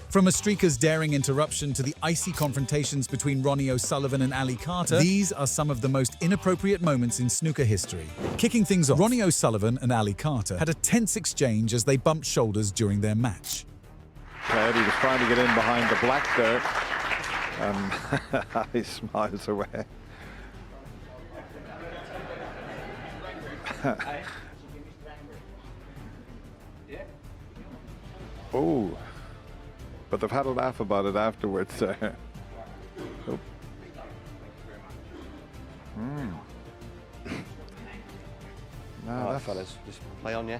From a streaker's daring interruption to the icy confrontations between Ronnie O'Sullivan and Ali Carter, these are some of the most inappropriate moments in snooker history. Kicking things off, Ronnie O'Sullivan and Ali Carter had a tense exchange as they bumped shoulders during their match. He was trying to get in behind the black there, and Ali smiles away. Oh, but they've had a laugh about it afterwards. Oh. No, fellas, just play on, yeah.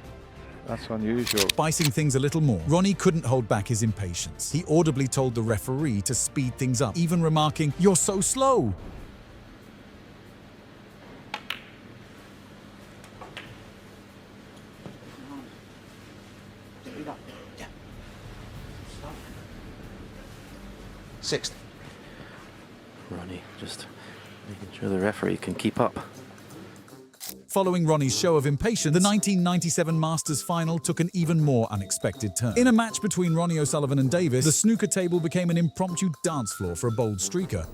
That's unusual. Spicing things a little more, Ronnie couldn't hold back his impatience. He audibly told the referee to speed things up, even remarking, "You're so slow." Sixth. Ronnie just making sure the referee can keep up. Following Ronnie's show of impatience, the 1997 Masters final took an even more unexpected turn. In a match between Ronnie O'Sullivan and Davis, the snooker table became an impromptu dance floor for a bold streaker.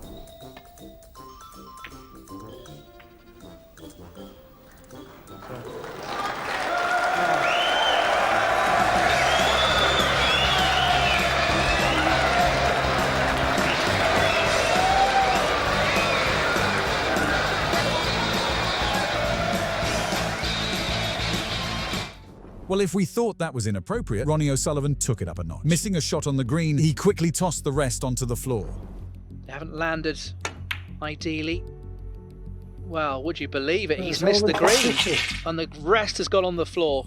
Well, if we thought that was inappropriate, Ronnie O'Sullivan took it up a notch. Missing a shot on the green, he quickly tossed the rest onto the floor. They haven't landed, ideally. Well, would you believe it? He's missed the green, and the rest has gone on the floor.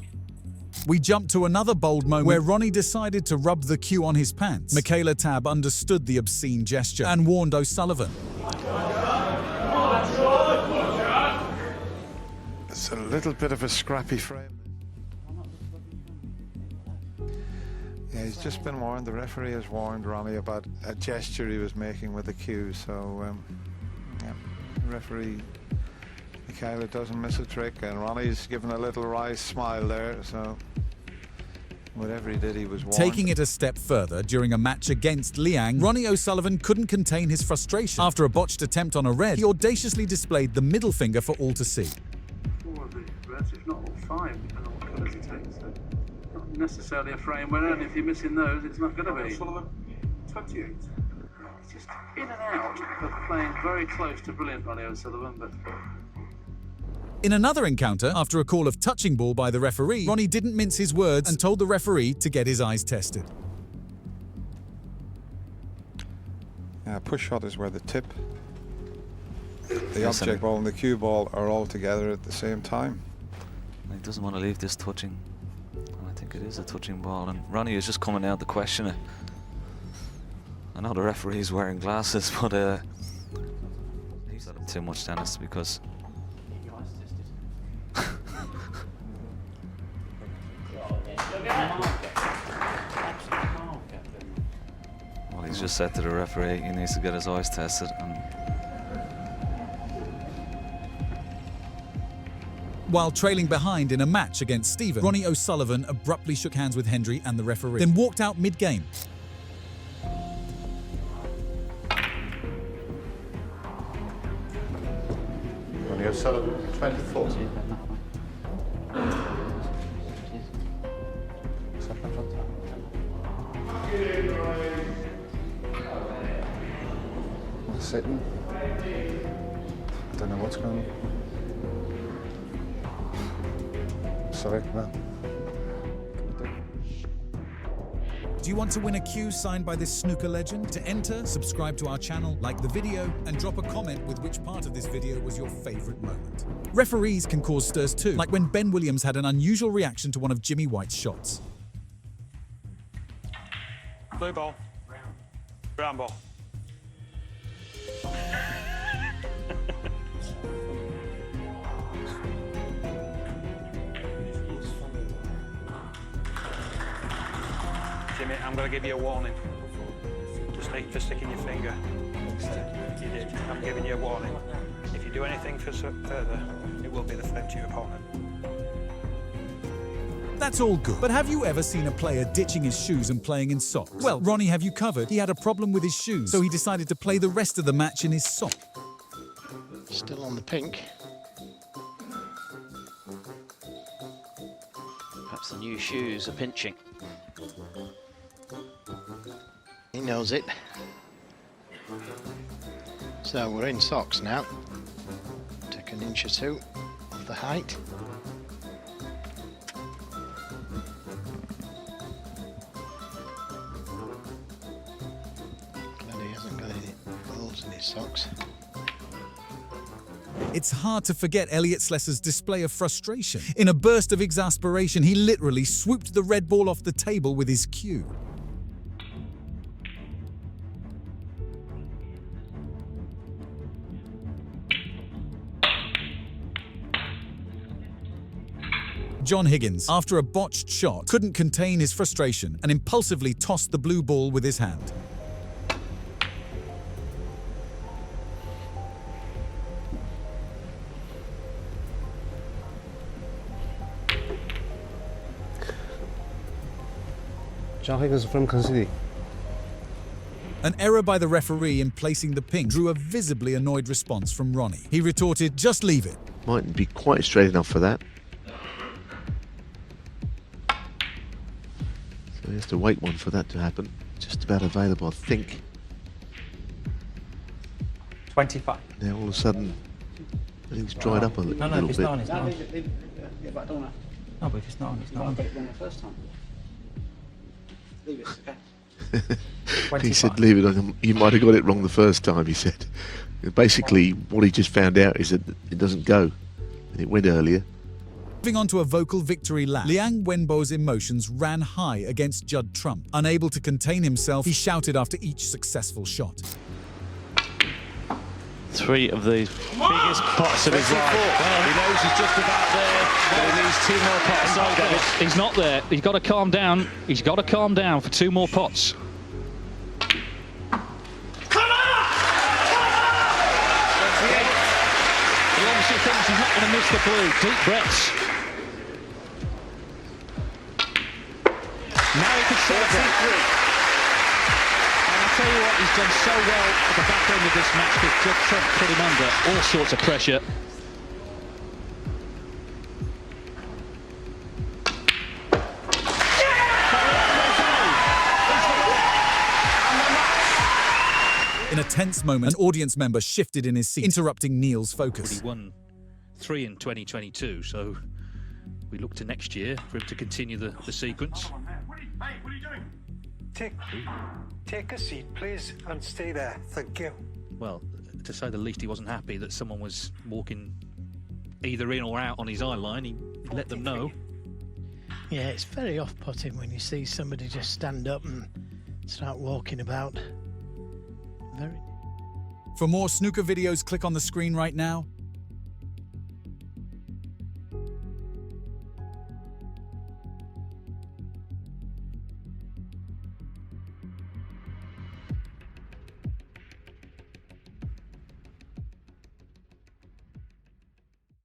We jumped to another bold moment where Ronnie decided to rub the cue on his pants. Michaela Tabb understood the obscene gesture and warned O'Sullivan. It's a little bit of a scrappy frame. Yeah, he's just been warned. The referee has warned Ronnie about a gesture he was making with the cue. So, yeah, the referee, Michaela, doesn't miss a trick, and Ronnie's given a little wry smile there. So, whatever he did, he was warned. Taking it a step further, during a match against Liang, Ronnie O'Sullivan couldn't contain his frustration. After a botched attempt on a red, he audaciously displayed the middle finger for all to see. Four of the reds, if not all five, depending on what colours he takes. So not necessarily a frame winner, and if you're missing those, it's not going to be. 28. It's just in and out of playing very close to brilliant Ronnie O'Sullivan, but. In another encounter, after a call of touching ball by the referee, Ronnie didn't mince his words and told the referee to get his eyes tested. Push shot is where the tip, the object ball and the cue ball are all together at the same time. He doesn't want to leave this touching. I think it is a touching ball, and Ronnie is just coming out to question it. I know the referee's wearing glasses, but he's got too much tennis because well, he's just said to the referee he needs to get his eyes tested, and while trailing behind in a match against Steven, Ronnie O'Sullivan abruptly shook hands with Hendry and the referee, then walked out mid-game. Ronnie O'Sullivan, 24. Sitting. I don't know what's going on. Sorry, no. Do you want to win a cue signed by this snooker legend? To enter, subscribe to our channel, like the video, and drop a comment with which part of this video was your favorite moment. Referees can cause stirs too, like when Ben Williams had an unusual reaction to one of Jimmy White's shots. Blue ball. Brown ball. Jimmy, I'm going to give you a warning. Just for sticking your finger. You did. I'm giving you a warning. If you do anything further, it will be the flip to your opponent. That's all good. But have you ever seen a player ditching his shoes and playing in socks? Well, Ronnie have you covered. He had a problem with his shoes, so he decided to play the rest of the match in his sock. Still on the pink. Perhaps the new shoes are pinching. He knows it. So we're in socks now. Take an inch or two of the height. Glad he hasn't got any holes in his socks. It's hard to forget Elliot Slessor's display of frustration. In a burst of exasperation, he literally swooped the red ball off the table with his cue. John Higgins, after a botched shot, couldn't contain his frustration and impulsively tossed the blue ball with his hand. John Higgins from Kansas City. An error by the referee in placing the pink drew a visibly annoyed response from Ronnie. He retorted, "Just leave it." Mightn't be quite straight enough for that. So he has to wait one for that to happen. Just about available, I think. 25. Now all of a sudden, everything's dried up a little No, if it's bit. not on, it's not on. Yeah, but I don't know. No, but if it's not on, it's not on. I got it wrong the first time. Leave it, okay? He 25. said, leave it on. You might have got it wrong the first time, he said. Basically, what he just found out is that it doesn't go. And it went earlier. Moving on to a vocal victory lap, Liang Wenbo's emotions ran high against Judd Trump. Unable to contain himself, he shouted after each successful shot. 3 of the biggest pots of his life. Well, he knows he's just about there, but he needs 2 more pots. He's not there. He's got to calm down. He's got to calm down for 2 more pots. He obviously thinks he's not going to miss the blue. Deep breaths. Now he can celebrate. And I'll tell you what, he's done so well at the back end of this match because Judd Trump put him under all sorts of pressure. In a tense moment, an audience member shifted in his seat, interrupting Neil's focus. He won 3 in 2022, so we look to next year for him to continue the sequence. Hey, what are you doing? Take a seat, please, and stay there. Thank you. Well, to say the least, he wasn't happy that someone was walking either in or out on his eye line. He let them know. Yeah, it's very off-putting when you see somebody just stand up and start walking about. Very. For more snooker videos, click on the screen right now